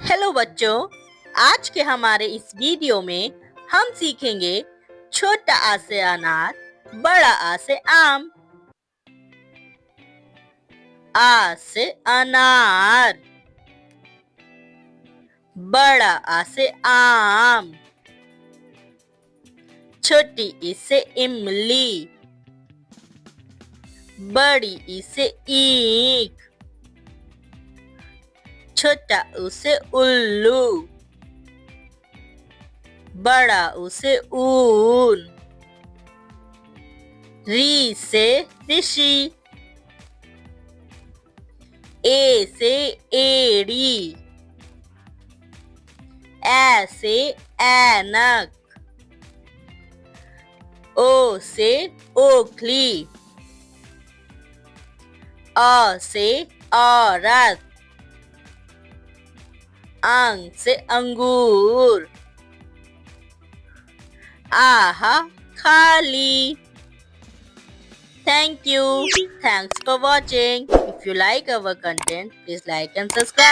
Hello बच्चों, आज के हमारे इस वीडियो में हम सीखेंगे छोटा आ से अनार, बड़ा आ से आम। आ से अनार, बड़ा आ से आम, छोटी ई से इमली, बड़ी ई से ईख, छोटा ऊ से उल्लू, बड़ा ऊ से ऊन, री से ऋषि, ए से एड़ी, ए से ऐनक, ओ से ओखली, अ से औरत, अंग से अंगूर, आहा खाली। Thank you. Thanks for watching. If you like our content, please like and subscribe.